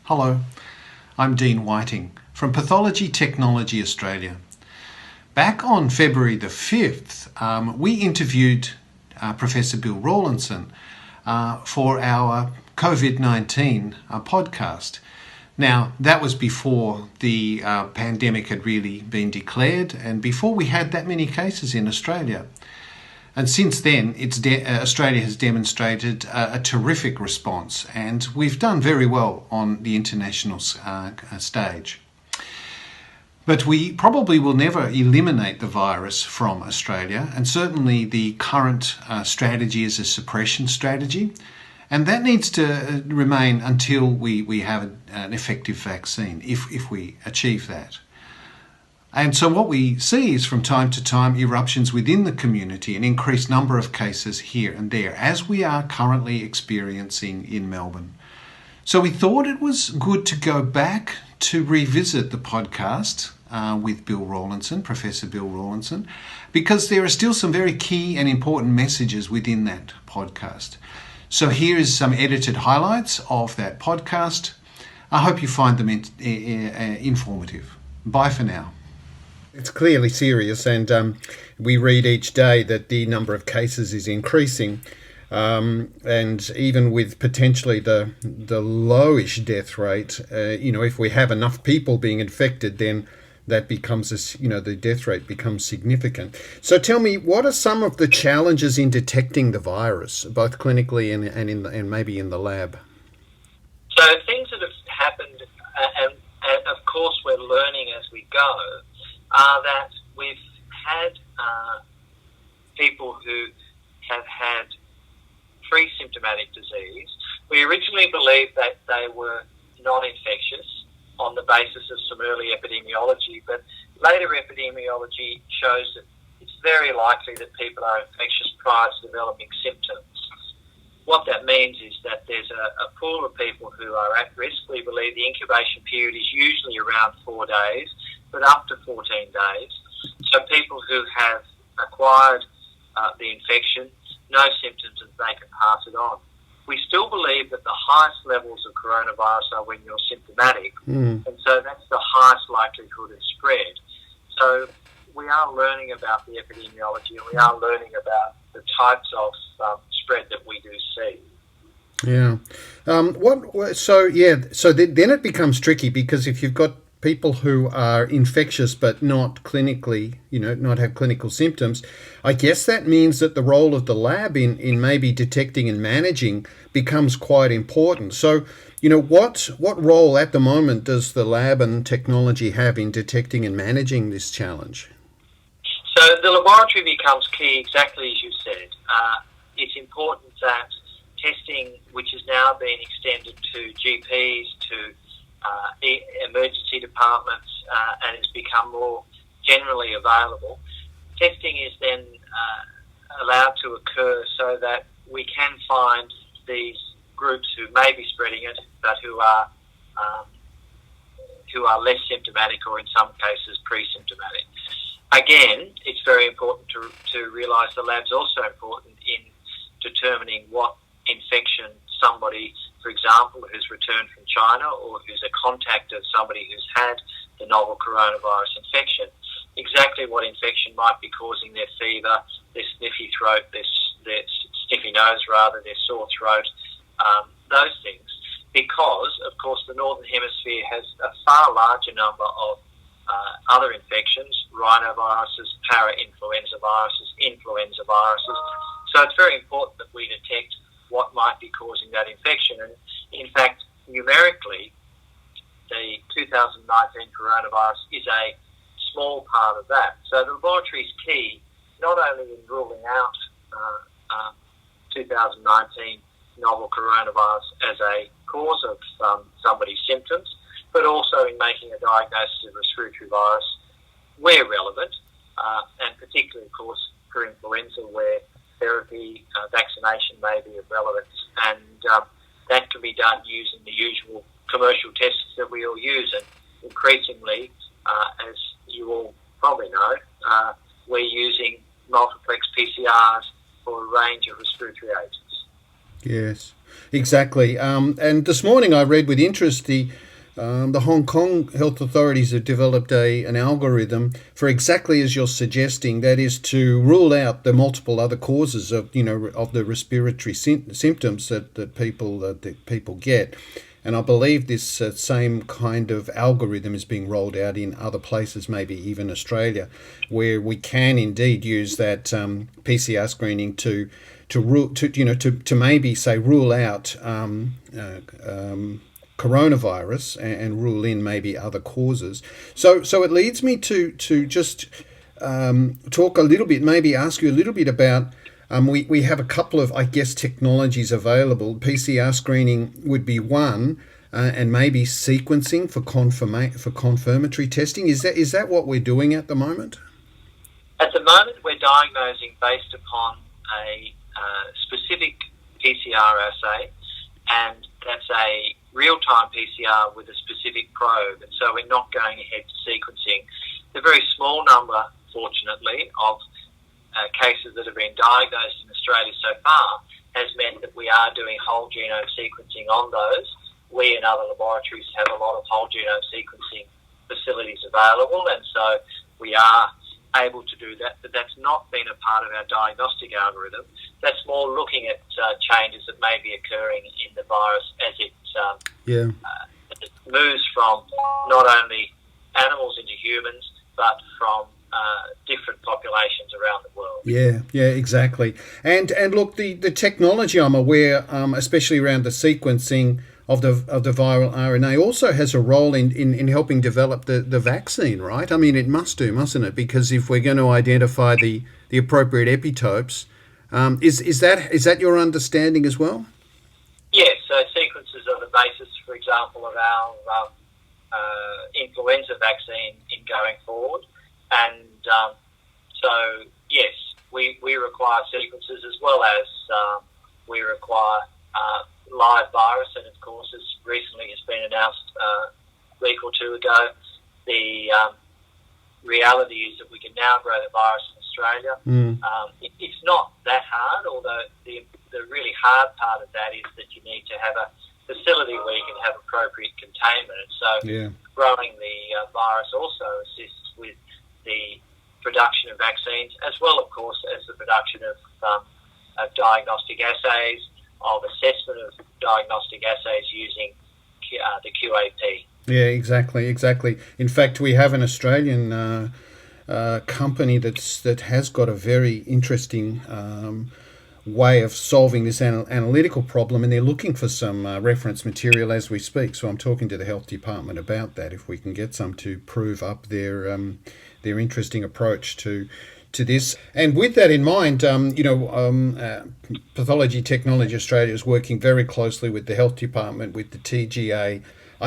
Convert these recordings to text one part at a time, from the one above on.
Hello, I'm Dean Whiting from Pathology Technology Australia. Back on February the 5th, we interviewed Professor Bill Rawlinson for our COVID-19 podcast. Now, that was before the pandemic had really been declared and before we had that many cases in Australia. And since then, Australia has demonstrated a terrific response, and we've done very well on the international stage. But we probably will never eliminate the virus from Australia, and certainly the current strategy is a suppression strategy, and that needs to remain until we have an effective vaccine, if we achieve that. And so what we see is from time to time eruptions within the community, an increased number of cases here and there, as we are currently experiencing in Melbourne. So we thought it was good to go back to revisit the podcast with Bill Rawlinson, Professor Bill Rawlinson, because there are still some very key and important messages within that podcast. So here is some edited highlights of that podcast. I hope you find them informative. Bye for now. It's clearly serious, and we read each day that the number of cases is increasing, and even with potentially the lowish death rate, if we have enough people being infected, then that becomes the death rate becomes significant. So tell me, what are some of the challenges in detecting the virus, both clinically and maybe in the lab? So things that have happened, and of course we're learning as we go, are that we've had people who have had pre-symptomatic disease. We originally believed that they were not infectious on the basis of some early epidemiology, but later epidemiology shows that it's very likely that people are infectious prior to developing symptoms. What that means is that there's a pool of people who are at risk. We believe the incubation period is usually around 4 days, but up to 14 days. So people who have acquired the infection, no symptoms, and they can pass it on. We still believe that the highest levels of coronavirus are when you're symptomatic, and so that's the highest likelihood of spread. So we are learning about the epidemiology, and we are learning about the types of spread that we do see. Yeah. So then it becomes tricky, because if you've got people who are infectious but not clinically, not have clinical symptoms, I guess that means that the role of the lab in maybe detecting and managing becomes quite important. So, what role at the moment does the lab and technology have in detecting and managing this challenge? So the laboratory becomes key, exactly as you said. It's important that testing, which has now been extended to GPs, to emergency departments, and has become more generally available. Testing is then allowed to occur so that we can find these groups who may be spreading it, but who are less symptomatic, or in some cases pre-symptomatic. Again, it's very important to realise the lab's also important in determining what infection somebody, for example, who's returned from China or who's a contact of somebody who's had the novel coronavirus infection, exactly what infection might be causing their fever, their sniffy throat, their sniffy nose rather, their sore throat, those things. Because, of course, the Northern Hemisphere has a far larger number of other infections, rhinoviruses, para-influenza viruses, influenza viruses. So it's very important that we detect what might be causing that infection. And in fact, numerically, the 2019 coronavirus is a small part of that. So the laboratory is key, not only in ruling out 2019 novel coronavirus as a cause of somebody's symptoms, but also in making a diagnosis of respiratory virus where relevant, and particularly, of course, for influenza, where therapy, vaccination may be of relevance, and that can be done using the usual commercial tests that we all use. And increasingly, as you all probably know, we're using multiplex PCRs for a range of respiratory agents. Yes. exactly. And this morning I read with interest the Hong Kong health authorities have developed an algorithm for exactly as you're suggesting. That is to rule out the multiple other causes of the respiratory symptoms that people get. And I believe this same kind of algorithm is being rolled out in other places, maybe even Australia, where we can indeed use that PCR screening to maybe say rule out coronavirus and rule in maybe other causes. So it leads me to just talk a little bit, maybe ask you a little bit about. We have a couple of, I guess, technologies available. PCR screening would be one, and maybe sequencing for confirmatory testing. Is that what we're doing at the moment? At the moment, we're diagnosing based upon a specific PCR assay, and that's a real-time PCR with a specific probe, and so we're not going ahead to sequencing. The very small number, fortunately, of cases that have been diagnosed in Australia so far has meant that we are doing whole genome sequencing on those. We and other laboratories have a lot of whole genome sequencing facilities available, and so we are able to do that, but that's not been a part of our diagnostic algorithm. That's more looking at changes that may be occurring in the virus as it moves from not only animals into humans, but from different populations around the world. Yeah, exactly. And look, the technology, I'm aware, especially around the sequencing of the viral RNA, also has a role in helping develop the vaccine, right? I mean, it must do, mustn't it? Because if we're going to identify the appropriate epitopes, is that your understanding as well? Yes. So sequences are the basis, for example, of our influenza vaccine in going forward. And so, yes, we require sequences as well as we require live virus. And, of course, as recently has been announced a week or two ago, the reality is that we can now grow the virus in Australia. It's not that hard, although the really hard part of that is that you need to have a facility where you can have appropriate containment. And so growing the virus also assists with the production of vaccines, as well, of course, as the production of diagnostic assays, of assessment of diagnostic assays using the QAP. Yeah, exactly. In fact, we have an Australian company that has got a very interesting way of solving this analytical problem, and they're looking for some reference material as we speak. So I'm talking to the health department about that, if we can get some to prove up their interesting approach to this. And with that in mind, Pathology Technology Australia is working very closely with the health department, with the TGA.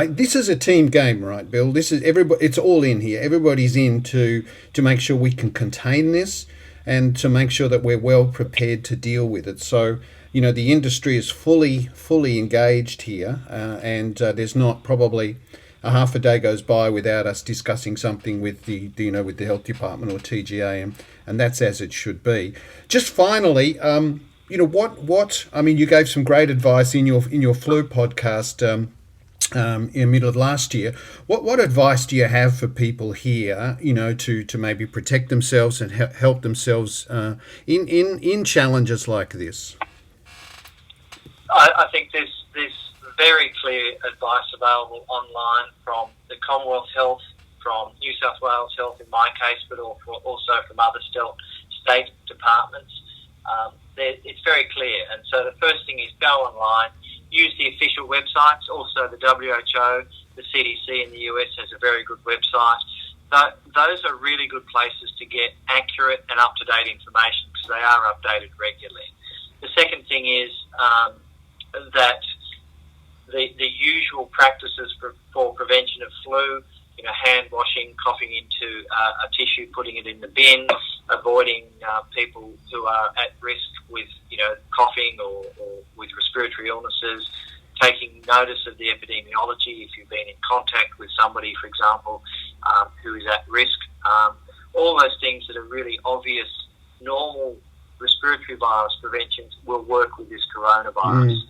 This is a team game, right, Bill? This is everybody. It's all in here. Everybody's in to make sure we can contain this and to make sure that we're well prepared to deal with it. So, the industry is fully engaged here, and there's not probably a half a day goes by without us discussing something with the health department or TGA, and that's as it should be. Just finally, what I mean, you gave some great advice in your flu podcast in the middle of last year. What advice do you have for people here, to maybe protect themselves and help themselves in challenges like this? I think there's very clear advice available online from the Commonwealth Health, from New South Wales Health in my case, but also from other state departments. It's very clear. And so the first thing is go online, use the official websites. Also the WHO, the CDC in the US has a very good website. Those are really good places to get accurate and up-to-date information because they are updated regularly. The second thing is that the usual practices for prevention of flu, hand washing, coughing into a tissue, putting it in the bin, avoiding people who are at risk with, coughing or with respiratory illnesses, taking notice of the epidemiology if you've been in contact with somebody, for example, who is at risk. All those things that are really obvious, normal respiratory virus preventions will work with this coronavirus.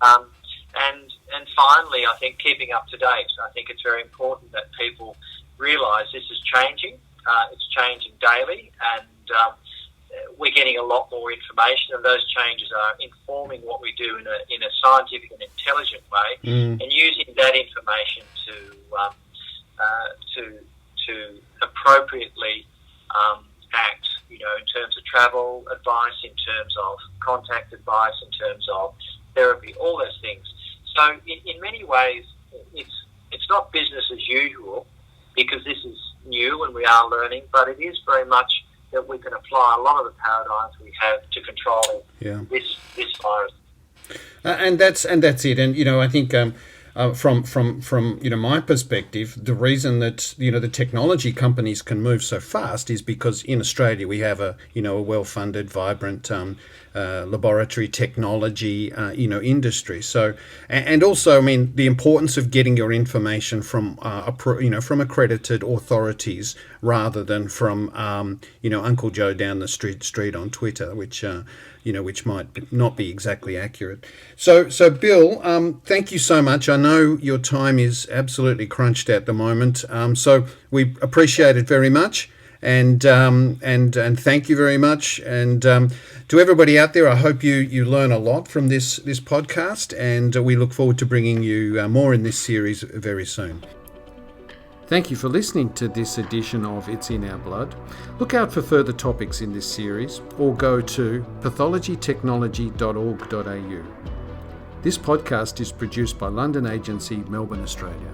And finally, I think keeping up to date. I think it's very important that people realise this is changing. It's changing daily, and we're getting a lot more information, and those changes are informing what we do in a scientific and intelligent way, and using that information to appropriately act. You know, in terms of travel advice, in terms of contact advice, in terms of therapy, all those things. So, in many ways, it's not business as usual because this is new and we are learning, but it is very much that we can apply a lot of the paradigms we have to controlling this virus. And that's it. And you know, I think from you know my perspective, the reason that you know the technology companies can move so fast is because in Australia we have a well-funded, vibrant laboratory technology industry. So and also, I mean, the importance of getting your information from from accredited authorities rather than from Uncle Joe down the street on Twitter, which might not be exactly accurate. So Bill, thank you so much. I know your time is absolutely crunched at the moment, so we appreciate it very much, and thank you very much. And to everybody out there, I hope you learn a lot from this podcast, and we look forward to bringing you more in this series very soon. Thank you for listening to this edition of It's in Our Blood. Look out for further topics in this series, or go to pathologytechnology.org.au. This podcast is produced by London Agency, Melbourne, Australia.